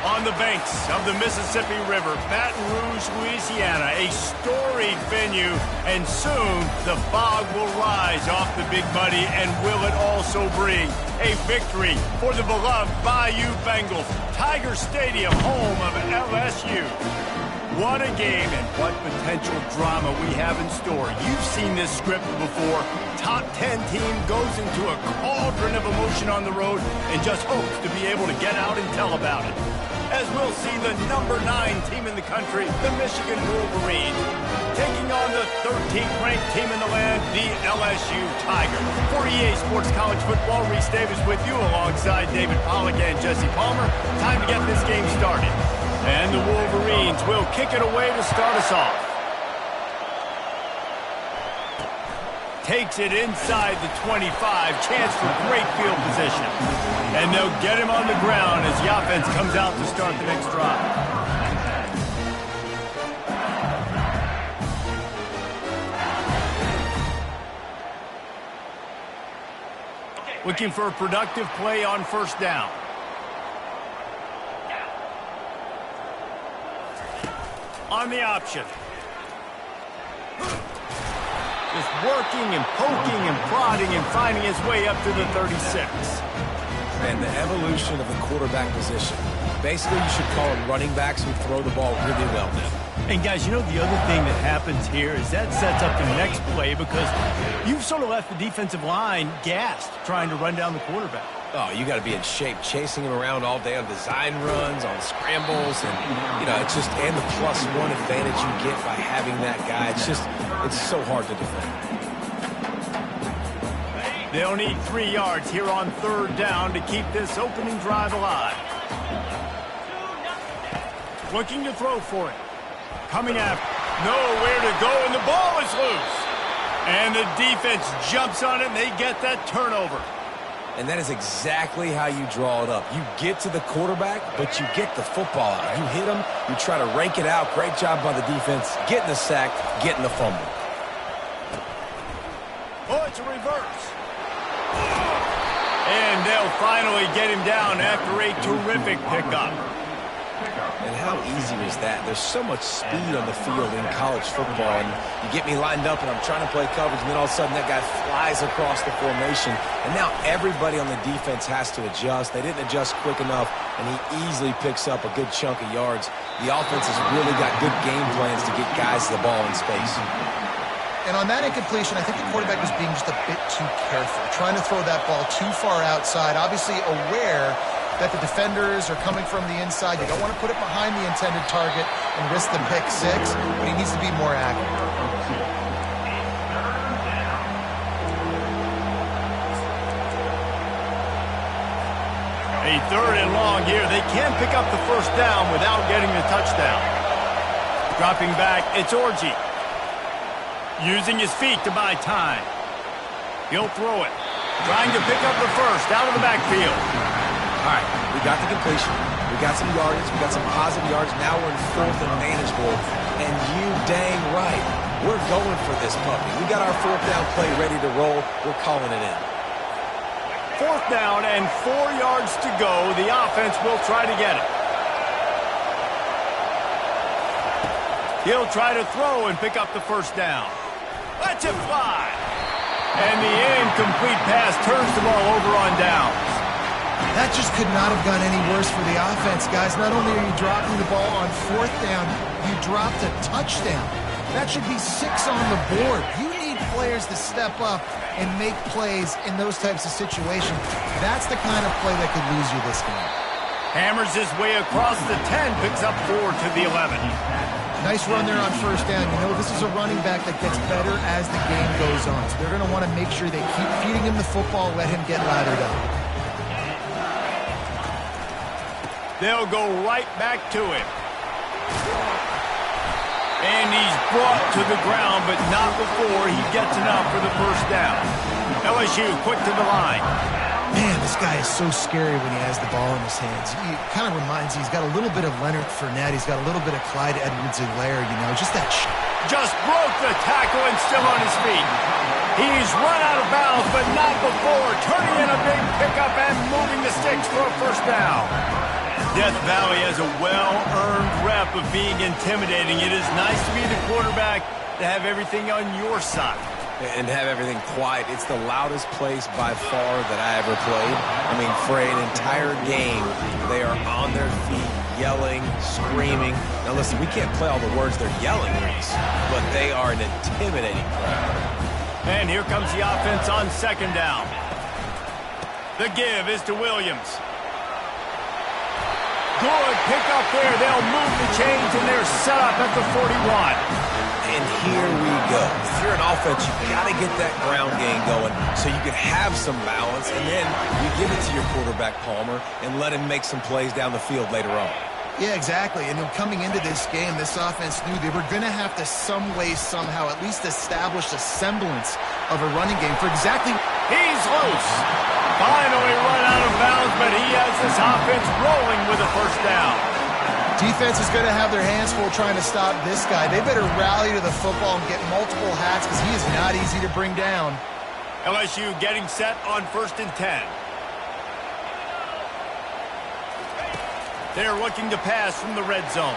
On the banks of the Mississippi River, Baton Rouge, Louisiana, a storied venue, and soon the fog will rise off the Big Muddy, and will it also bring a victory for the beloved Bayou Bengals. Tiger Stadium, home of LSU. What a game and what potential drama we have in store. You've seen this script before. Top 10 team goes into a cauldron of emotion on the road and just hopes to be able to get out and tell about it. As we'll see the number 9 team in the country, the Michigan Wolverines, taking on the 13th ranked team in the land, the LSU Tigers. For EA Sports College Football, Reese Davis with you alongside David Pollack and Jesse Palmer. Time to get this game started. And the Wolverines will kick it away to start us off. Takes it inside the 25, chance for great field position. And they'll get him on the ground as the offense comes out to start the next drive. Looking for a productive play on first down. On the option. Just working and poking and prodding and finding his way up to the 36. And the evolution of the quarterback position. Basically, you should call them running backs who throw the ball really well now. And guys, you know the other thing that happens here is that sets up the next play because you've sort of left the defensive line gassed trying to run down the quarterback. Oh, you got to be in shape, chasing him around all day on design runs, on scrambles, and, you know, it's just, and the +1 advantage you get by having that guy. It's just, it's so hard to defend. They'll need 3 yards here on third down to keep this opening drive alive. Looking to throw for it. Coming up, nowhere to go, and the ball is loose. And the defense jumps on it, and they get that turnover. And that is exactly how you draw it up. You get to the quarterback, but you get the football out. You hit him, you try to rake it out. Great job by the defense, getting the sack, getting the fumble. Oh, it's a reverse. And they'll finally get him down after a terrific pickup. And how easy was that? There's so much speed on the field in college football, and you get me lined up, and I'm trying to play coverage, and then all of a sudden that guy flies across the formation, and now everybody on the defense has to adjust. They didn't adjust quick enough, and he easily picks up a good chunk of yards. The offense has really got good game plans to get guys the ball in space. And on that incompletion, I think the quarterback was being just a bit too careful, trying to throw that ball too far outside, obviously aware that the defenders are coming from the inside. You don't want to put it behind the intended target and risk the pick 6, but he needs to be more accurate. A 3rd and long here. They can pick up the first down without getting the touchdown. Dropping back, it's Orji. Using his feet to buy time. He'll throw it. Trying to pick up the first out of the backfield. All right, we got the completion. We got some yardage. We got some positive yards. Now we're in 4th and manageable. And you dang right, we're going for this puppy. We got our 4th down play ready to roll. We're calling it in. 4th down and 4 yards to go. The offense will try to get it. He'll try to throw and pick up the first down. Let's it fly. And the incomplete pass turns the ball over on downs. That just could not have gone any worse for the offense, guys. Not only are you dropping the ball on 4th down, you dropped a touchdown. That should be 6 on the board. You need players to step up and make plays in those types of situations. That's the kind of play that could lose you this game. Hammers his way across the 10, picks up 4 to the 11. Nice run there on first down. You know, this is a running back that gets better as the game goes on. So they're going to want to make sure they keep feeding him the football, let him get lathered up. They'll go right back to him. And he's brought to the ground, but not before he gets enough for the first down. LSU quick to the line. Man, this guy is so scary when he has the ball in his hands. He kind of reminds me, he's got a little bit of Leonard Fournette. He's got a little bit of Clyde Edwards-Helaire, you know, just that shot. Just broke the tackle and still on his feet. He's run out of bounds, but not before turning in a big pickup and moving the sticks for a first down. Death Valley has a well-earned rep of being intimidating. It is nice to be the quarterback, to have everything on your side. And have everything quiet. It's the loudest place by far that I ever played. I mean, for an entire game, they are on their feet, yelling, screaming. Now listen, we can't play all the words they're yelling, Reese, but they are an intimidating crowd. And here comes the offense on second down. The give is to Williams. Good pick up there. They'll move the chains, and they're set up at the 41. And here we go. If you're an offense, you've got to get that ground game going so you can have some balance, and then you give it to your quarterback, Palmer, and let him make some plays down the field later on. Yeah, exactly. And coming into this game, this offense knew they were going to have to some way, somehow, at least establish a semblance of a running game for exactly... He's loose. Finally run out of bounds, but he has this offense rolling with a first down. Defense is going to have their hands full trying to stop this guy. They better rally to the football and get multiple hats because he is not easy to bring down. LSU getting set on 1st and 10. They're looking to pass from the red zone.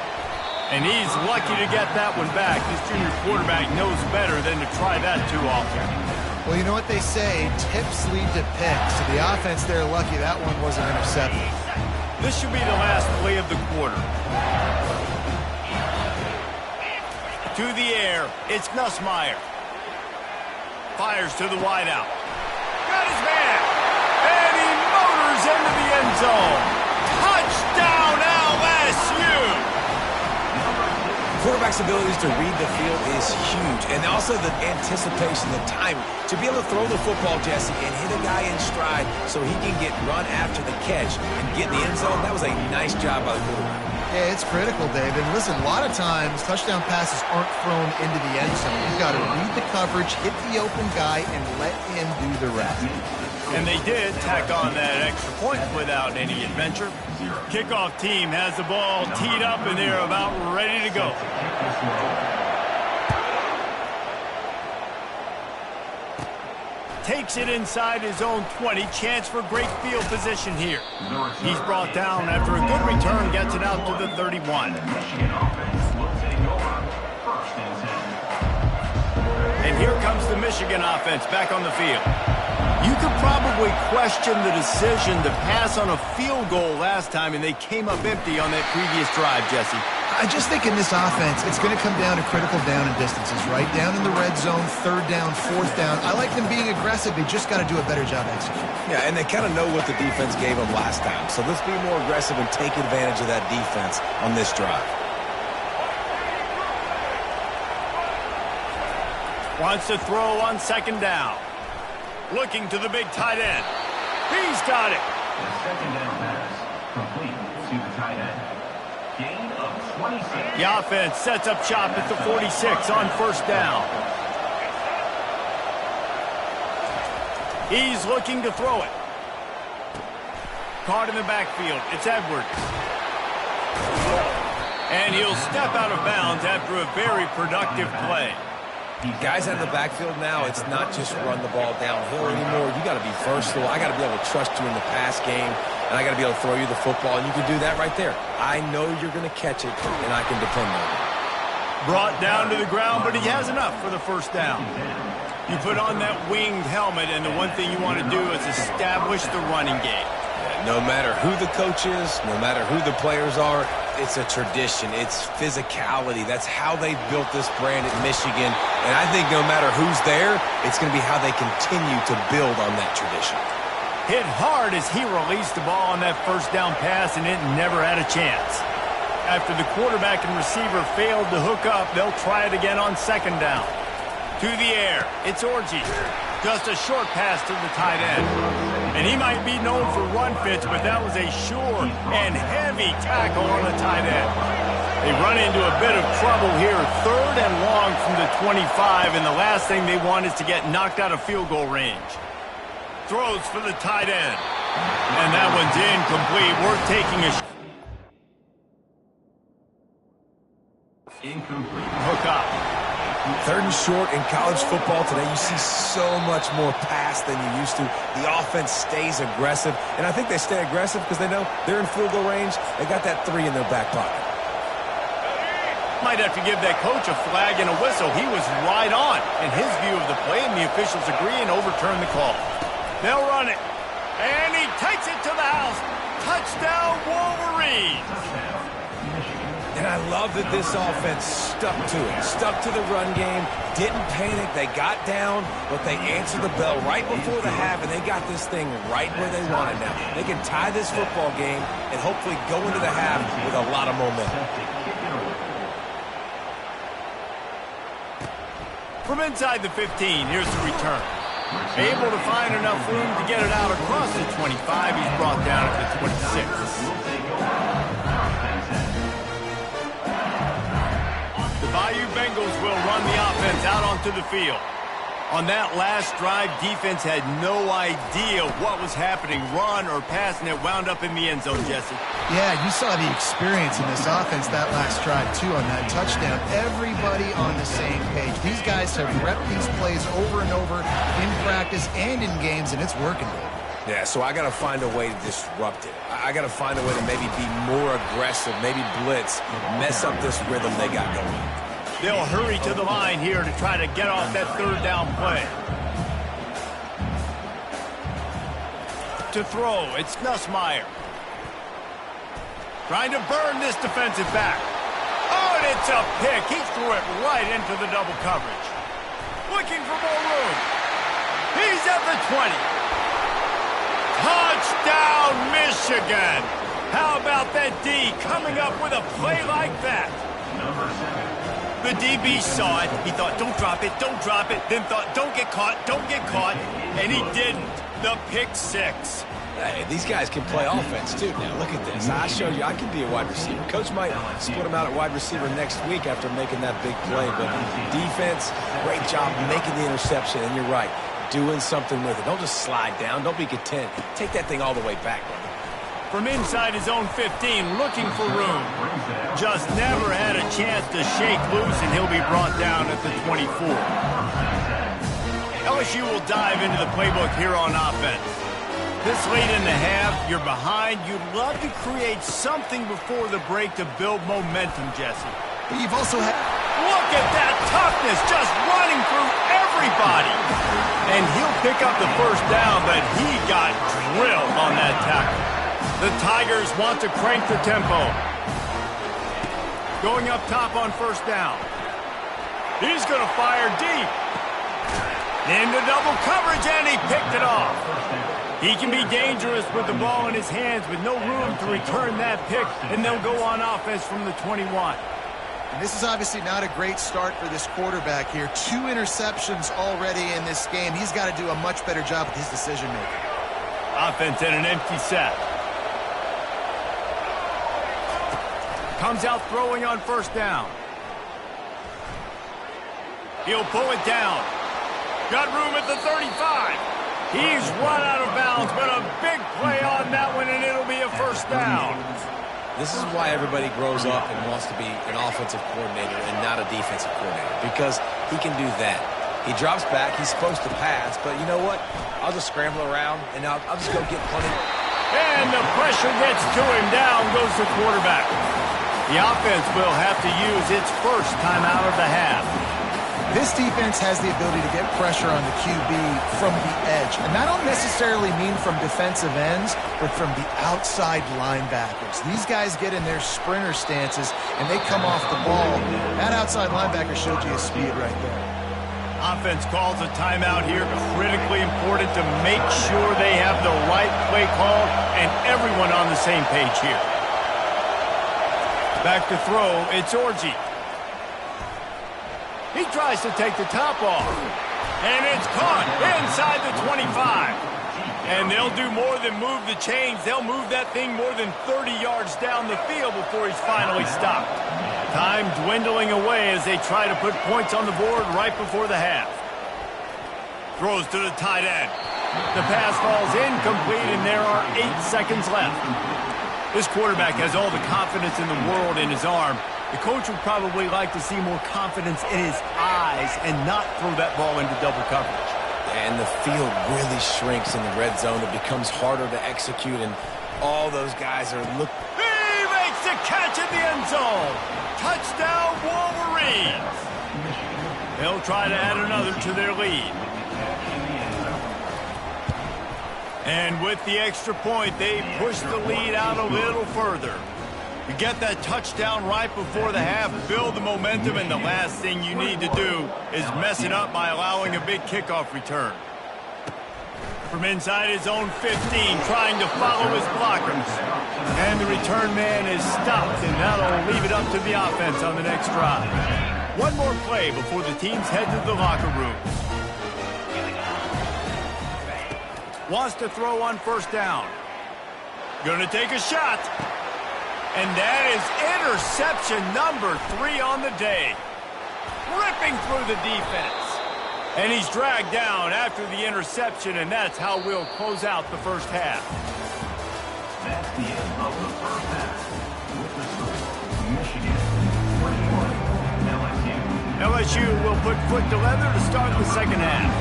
And he's lucky to get that one back. This junior quarterback knows better than to try that too often. Well, you know what they say, tips lead to picks. So the offense, they're lucky that one wasn't intercepted. This should be the last play of the quarter. To the air, it's Nussmeier. Fires to the wideout. Got his man. And he motors into the end zone. Touchdown, LSU! Quarterback's abilities to read the field is huge, and also the anticipation, the time to be able to throw the football, Jesse, and hit a guy in stride so he can get run after the catch and get in the end zone. That was a nice job by the quarterback. Yeah, it's critical, Dave. And listen, a lot of times touchdown passes aren't thrown into the end zone. You've got to read the coverage, hit the open guy, and let him do the rest. And they did tack on that extra point without any adventure. Kickoff team has the ball teed up, and they're about ready to go. Takes it inside his own 20. Chance for great field position here. He's brought down after a good return, gets it out to the 31. And here comes the Michigan offense back on the field. You could probably question the decision to pass on a field goal last time, and they came up empty on that previous drive, Jesse. I just think in this offense, it's going to come down to critical down and distances, right? Down in the red zone, 3rd down, 4th down. I like them being aggressive. They just got to do a better job executing. Yeah, and they kind of know what the defense gave them last time. So let's be more aggressive and take advantage of that defense on this drive. Wants to throw on 2nd down. Looking to the big tight end. He's got it. The 2nd down pass complete to the tight end. Gain of 26. The offense sets up shop at the 46 on 1st down. He's looking to throw it. Caught in the backfield. It's Edwards. And he'll step out of bounds after a very productive play. Guys out of the backfield now, it's not just run the ball downhill anymore. You got to be versatile. I got to be able to trust you in the pass game, and I got to be able to throw you the football, and you can do that right there. I know you're going to catch it, and I can depend on it. Brought down to the ground, but he has enough for the 1st down. You put on that winged helmet, and the one thing you want to do is establish the running game. No matter who the coach is, no matter who the players are, it's a tradition. It's physicality. That's how they've built this brand at Michigan. And I think no matter who's there, it's going to be how they continue to build on that tradition. Hit hard as he released the ball on that 1st down pass, and it never had a chance. After the quarterback and receiver failed to hook up, they'll try it again on 2nd down. To the air, it's Orji. Just a short pass to the tight end. And he might be known for run fits, but that was a sure and heavy tackle on the tight end. They run into a bit of trouble here, 3rd and long from the 25, and the last thing they want is to get knocked out of field goal range. Throws for the tight end. And that one's incomplete. We're taking a incomplete. hook up. 3rd and short in college football today, you see so much more pass than you used to. The offense stays aggressive, and I think they stay aggressive because they know they're in field goal range. They got that 3 in their back pocket. Might have to give that coach a flag and a whistle. He was right on in his view of the play, and the officials agree and overturn the call. They'll run it, and he takes it to the house. Touchdown, Wolverines! And I love that this offense stuck to it, stuck to the run game, didn't panic. They got down, but they answered the bell right before the half, and they got this thing right where they want it now. They can tie this football game and hopefully go into the half with a lot of momentum. From inside the 15, here's the return. Able to find enough room to get it out across the 25. He's brought down at the 26. The Bayou Bengals will run the offense out onto the field. On that last drive, defense had no idea what was happening, run or pass, and it wound up in the end zone, Jesse. Yeah, you saw the experience in this offense that last drive, too, on that touchdown. Everybody on the same page. These guys have repped these plays over and over in practice and in games, and it's working. Yeah, so I got to find a way to disrupt it. I got to find a way to maybe be more aggressive, maybe blitz, mess up this rhythm they got going. They'll hurry to the line here to try to get off that 3rd down play. To throw, it's Nussmeier. Trying to burn this defensive back. Oh, and it's a pick. He threw it right into the double coverage. Looking for more room. He's at the 20. Touchdown, Michigan. How about that D coming up with a play like that? Number 7. The DB saw it. He thought, don't drop it, don't drop it. Then thought, don't get caught, don't get caught. And he didn't. The pick 6. Hey, these guys can play offense, too. Now, look at this. I showed you I can be a wide receiver. Coach might split him out at wide receiver next week after making that big play. But defense, great job making the interception. And you're right, doing something with it. Don't just slide down. Don't be content. Take that thing all the way back, brother. From inside his own 15, looking for room. Just never had a chance to shake loose, and he'll be brought down at the 24. LSU will dive into the playbook here on offense. This late in the half, you're behind. You'd love to create something before the break to build momentum, Jesse. But you've also had... Look at that toughness, just running through everybody. And he'll pick up the 1st down, but he got drilled on that tackle. The Tigers want to crank the tempo. Going up top on 1st down. He's going to fire deep. Into double coverage, and he picked it off. He can be dangerous with the ball in his hands with no room to return that pick, and they'll go on offense from the 21. And this is obviously not a great start for this quarterback here. 2 interceptions already in this game. He's got to do a much better job with his decision-making. Offense in an empty set. Comes out throwing on 1st down. He'll pull it down. Got room at the 35. He's run out of bounds, but a big play on that one, and it'll be a 1st down. This is why everybody grows up and wants to be an offensive coordinator and not a defensive coordinator, because he can do that. He drops back. He's supposed to pass, but you know what? I'll just scramble around, and I'll just go get plenty. And the pressure gets to him. Down goes the quarterback. The offense will have to use its 1st timeout of the half. This defense has the ability to get pressure on the QB from the edge. And that don't necessarily mean from defensive ends, but from the outside linebackers. These guys get in their sprinter stances, and they come off the ball. That outside linebacker showed you his speed right there. Offense calls a timeout here. Critically important to make sure they have the right play call and everyone on the same page here. Back to throw, it's Orji. He tries to take the top off. And it's caught inside the 25. And they'll do more than move the chains. They'll move that thing more than 30 yards down the field before he's finally stopped. Time dwindling away as they try to put points on the board right before the half. Throws to the tight end. The pass falls incomplete, and there are 8 seconds left. This quarterback has all the confidence in the world in his arm. The coach would probably like to see more confidence in his eyes and not throw that ball into double coverage. And the field really shrinks in the red zone. It becomes harder to execute, and all those guys are looking. He makes the catch in the end zone. Touchdown, Wolverines. They'll try to add another to their lead. And with the extra point, they push the lead out a little further. You get that touchdown right before the half, build the momentum, and the last thing you need to do is mess it up by allowing a big kickoff return. From inside his own 15, trying to follow his blockers. And the return man is stopped, and that'll leave it up to the offense on the next drive. One more play before the teams head to the locker room. Wants to throw on first down. Gonna take a shot. And that is interception number 3 on the day. Ripping through the defense. And he's dragged down after the interception, and that's how we'll close out the first half. That's the end of the first half. With the score, Michigan 21, LSU. LSU will put foot to leather to start the second half.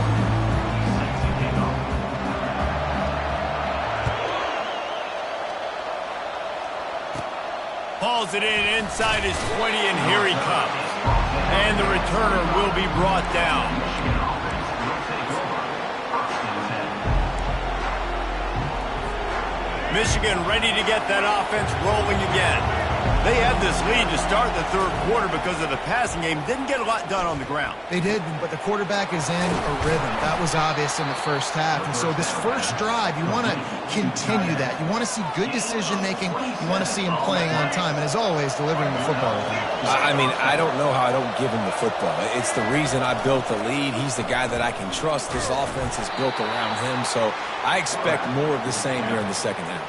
Hauls it in inside his 20, and here he comes. And the returner will be brought down. Michigan ready to get that offense rolling again. They had this lead to start the third quarter because of the passing game. Didn't get a lot done on the ground. They did, but the quarterback is in a rhythm. That was obvious in the first half. And so this first drive, you want to continue that. You want to see good decision-making. You want to see him playing on time. And as always, delivering the football. I mean, I don't know how I don't give him the football. It's the reason I built the lead. He's the guy that I can trust. This offense is built around him. So I expect more of the same here in the second half.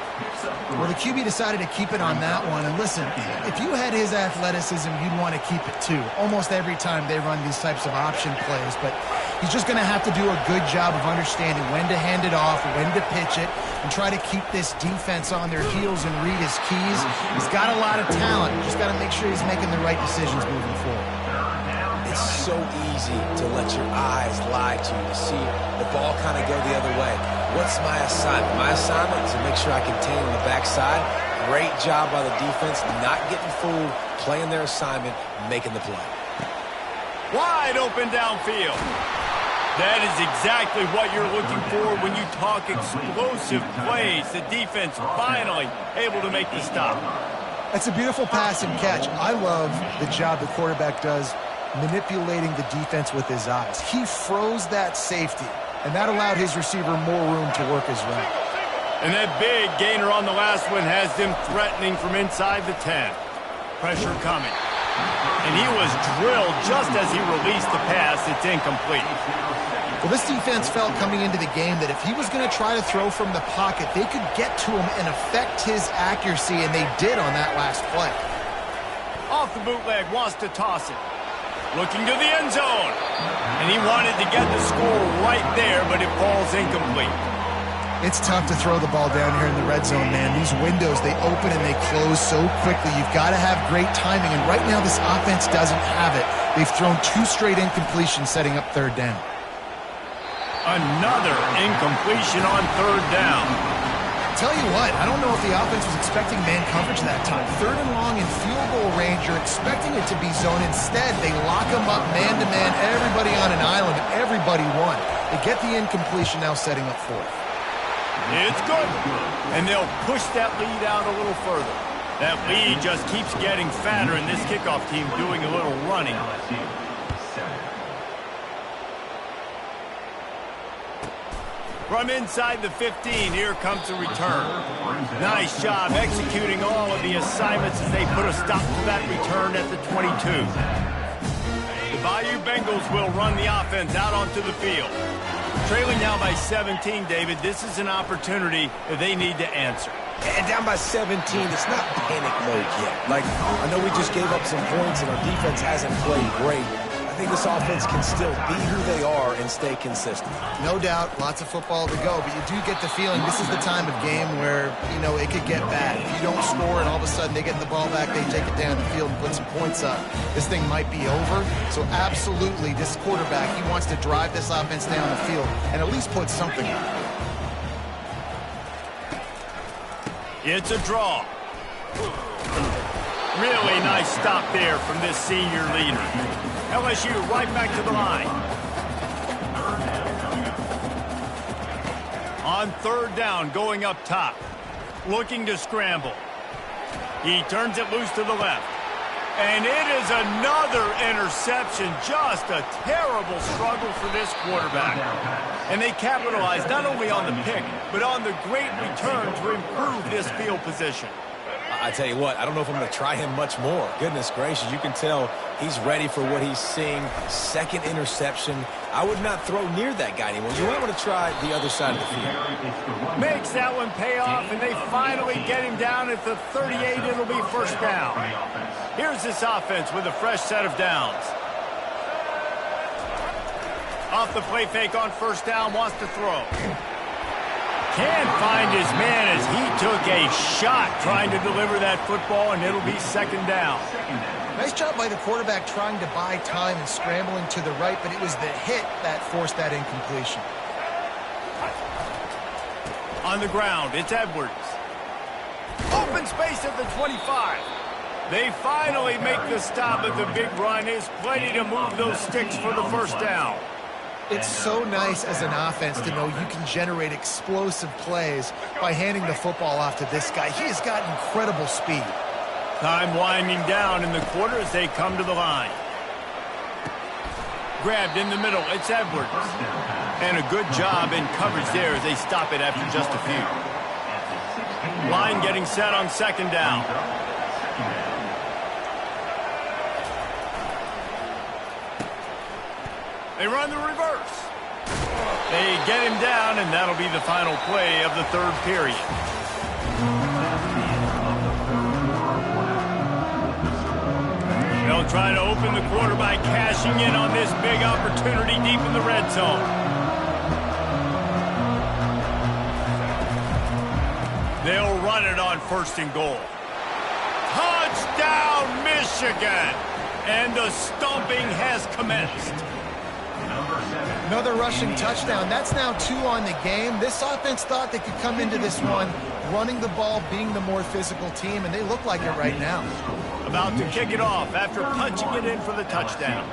Well, the QB decided to keep it on that one. And listen, if you had his athleticism, you'd want to keep it too. Almost every time they run these types of option plays. But he's just going to have to do a good job of understanding when to hand it off, when to pitch it, and try to keep this defense on their heels and read his keys. He's got a lot of talent. Just got to make sure he's making the right decisions moving forward. It's so easy to let your eyes lie to you, to see the ball kind of go the other way. What's my assignment? My assignment is to make sure I contain on the backside. Great job by the defense, not getting fooled, playing their assignment, making the play. Wide open downfield. That is exactly what you're looking for when you talk explosive plays. The defense finally able to make the stop. That's a beautiful pass and catch. I love the job the quarterback does manipulating the defense with his eyes. He froze that safety, and that allowed his receiver more room to work his route. And that big gainer on the last one has them threatening from inside the 10. Pressure coming. And he was drilled just as he released the pass. It's incomplete. Well, this defense felt coming into the game that if he was going to try to throw from the pocket, they could get to him and affect his accuracy, and they did on that last play. Off the bootleg, wants to toss it. Looking to the end zone. And he wanted to get the score right there, but it falls incomplete. It's tough to throw the ball down here in the red zone, man. These windows, they open and they close so quickly. You've got to have great timing, and right now this offense doesn't have it. They've thrown 2 straight incompletions setting up third down. Another incompletion on third down. Tell you what, I don't know if the offense was expecting man coverage that time. Third and long in field goal range, you're expecting it to be zone. Instead, they lock them up man-to-man, everybody on an island, everybody won. They get the incompletion, now setting up fourth. It's good. And they'll push that lead out a little further. That lead just keeps getting fatter, and this kickoff team doing a little running. From inside the 15, here comes the return. Nice job executing all of the assignments as they put a stop to that return at the 22. The Bayou Bengals will run the offense out onto the field. Trailing now by 17, David, this is an opportunity that they need to answer. And down by 17, it's not panic mode yet. Like, I know we just gave up some points and our defense hasn't played great. I think this offense can still be who they are and stay consistent. No doubt, lots of football to go, but you do get the feeling this is the time of game where, you know, it could get bad. If you don't score and all of a sudden they get the ball back, they take it down the field and put some points up, this thing might be over. So absolutely, this quarterback, he wants to drive this offense down the field and at least put something on it. It's a draw. Really nice stop there from this senior leader. LSU right back to the line. On third down, going up top. Looking to scramble. He turns it loose to the left. And it is another interception. Just a terrible struggle for this quarterback. And they capitalize not only on the pick, but on the great return to improve this field position. I tell you what, I don't know if I'm going to try him much more. Goodness gracious, you can tell he's ready for what he's seeing. Second interception. I would not throw near that guy anymore. You might want to try the other side of the field. Makes that one pay off, and they finally get him down at the 38. It'll be first down. Here's this offense with a fresh set of downs. Off the play fake on first down, wants to throw. Can't find his man as he took a shot trying to deliver that football, and it'll be second down. Nice job by the quarterback trying to buy time and scrambling to the right, but it was the hit that forced that incompletion. On the ground, it's Edwards. Open space at the 25. They finally make the stop at the big run. Is plenty to move those sticks for the first down. It's so nice as an offense to know you can generate explosive plays by handing the football off to this guy. He has got incredible speed. Time winding down in the quarter as they come to the line. Grabbed in the middle, it's Edwards. And a good job in coverage there as they stop it after just a few. Line getting set on second down. They run the reverse. They get him down, and that'll be the final play of the third period. They'll try to open the quarter by cashing in on this big opportunity deep in the red zone. They'll run it on first and goal. Touchdown, Michigan! And the stomping has commenced. Another rushing touchdown. That's now 2 on the game. This offense thought they could come into this one running the ball, being the more physical team, and they look like it right now. About to kick it off after punching it in for the touchdown.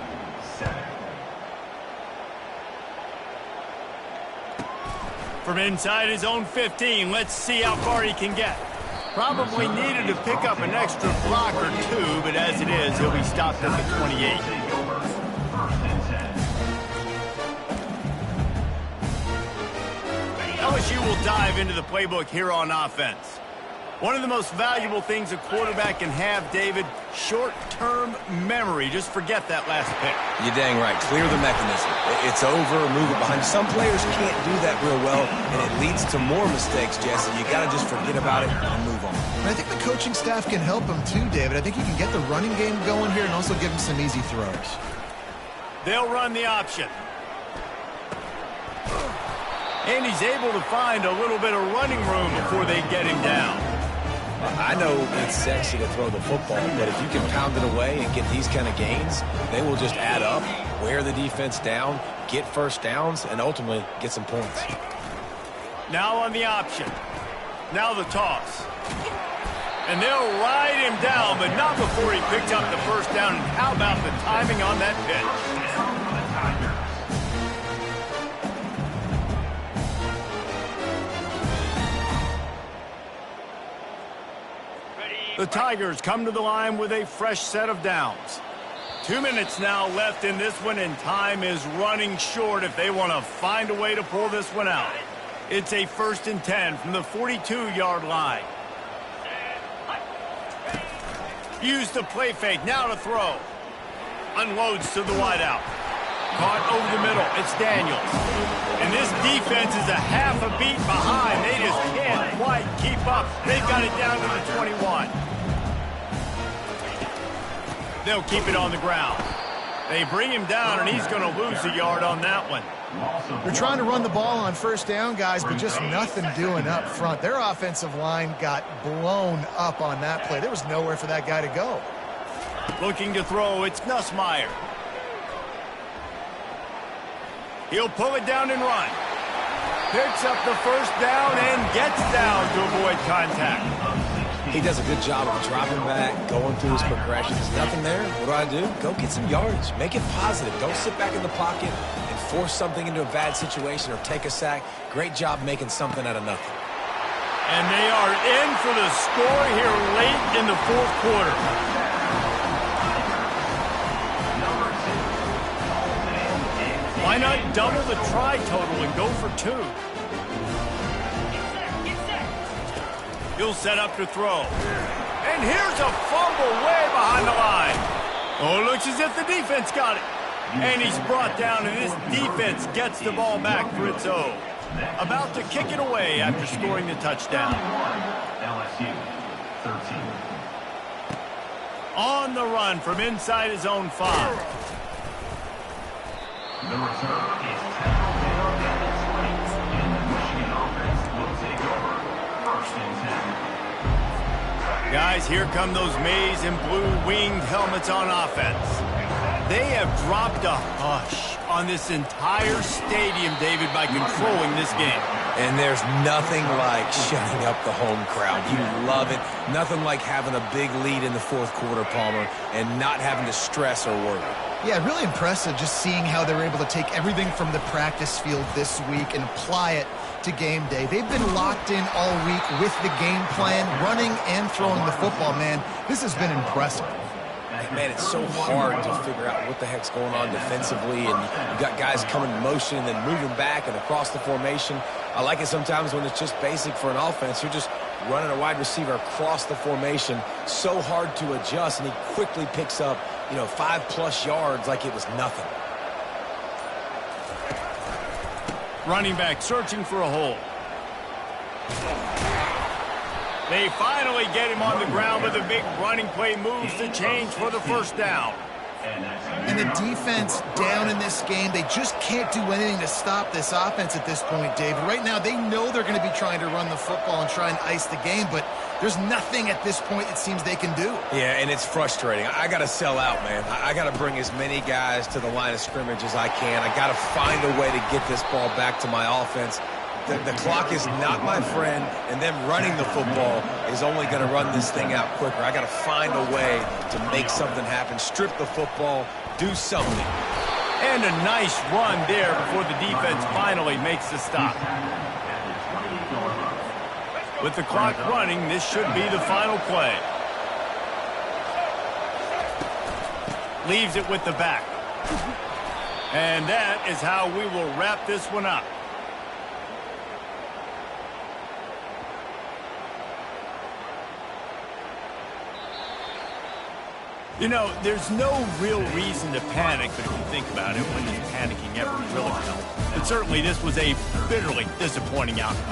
From inside his own 15, let's see how far he can get. Probably needed to pick up an extra block or two, but as it is, he'll be stopped at the 28. LSU will dive into the playbook here on offense. One of the most valuable things a quarterback can have, David, short-term memory. Just forget that last pick. You're dang right. Clear the mechanism. It's over, move it behind. Some players can't do that real well, and it leads to more mistakes, Jesse. You got to just forget about it and move on. And I think the coaching staff can help him too, David. I think he can get the running game going here and also give him some easy throws. They'll run the option. And he's able to find a little bit of running room before they get him down. I know it's sexy to throw the football, but if you can pound it away and get these kind of gains, they will just add up, wear the defense down, get first downs, and ultimately get some points. Now on the option. Now the toss. And they'll ride him down, but not before he picks up the first down. And how about the timing on that pitch? The Tigers come to the line with a fresh set of downs. 2 minutes now left in this one, and time is running short if they want to find a way to pull this one out. It's a 1st and 10 from the 42-yard line. Use the play fake, now to throw. Unloads to the wideout. Caught over the middle, it's Daniels. And this defense is a half a beat behind. They just can't quite keep up. They've got it down to the 21. They'll keep it on the ground. They bring him down, and he's going to lose a yard on that one. They're trying to run the ball on first down, guys, but just nothing doing up front. Their offensive line got blown up on that play. There was nowhere for that guy to go. Looking to throw, it's Nussmeier. He'll pull it down and run. Picks up the first down and gets down to avoid contact. He does a good job of dropping back, going through his progressions. Nothing there. What do? Go get some yardage. Make it positive. Don't sit back in the pocket and force something into a bad situation or take a sack. Great job making something out of nothing. And they are in for the score here late in the fourth quarter. Why not double the try total and go for 2? He'll set up to throw. And here's a fumble way behind the line. Oh, it looks as if the defense got it. And he's brought down, and this defense gets the ball back for its own. About to kick it away after scoring the touchdown. LSU 13. On the run from inside his own 5. The return is tackled down at the 20, and the Michigan offense will take over. First and 10. Guys, here come those maize and blue winged helmets on offense. They have dropped a hush on this entire stadium, David, by controlling this game. And there's nothing like shutting up the home crowd. You love it. Nothing like having a big lead in the fourth quarter, Palmer, and not having to stress or worry. Yeah, really impressive just seeing how they were able to take everything from the practice field this week and apply it to game day. They've been locked in all week with the game plan, running and throwing the football, man. This has been impressive. Man, it's so hard to figure out what the heck's going on defensively, and you got guys coming in motion and then moving back and across the formation. I like it sometimes when it's just basic for an offense. You're just running a wide receiver across the formation. So hard to adjust, and he quickly picks up, 5+ yards like it was nothing. Running back searching for a hole. They finally get him on the ground with a big running play, moves the change for the first down. And the defense down in this game, they just can't do anything to stop this offense at this point, David. Right now, they know they're going to be trying to run the football and try and ice the game, but there's nothing at this point it seems they can do. Yeah, and it's frustrating. I got to sell out, man. I got to bring as many guys to the line of scrimmage as I can. I got to find a way to get this ball back to my offense. The clock is not my friend, and them running the football is only going to run this thing out quicker. I got to find a way to make something happen, strip the football, do something. And a nice run there before the defense finally makes the stop. With the clock running, this should be the final play. Leaves it with the back. And that is how we will wrap this one up. There's no real reason to panic, but if you think about it, when does panicking ever really help? But certainly this was a bitterly disappointing outcome.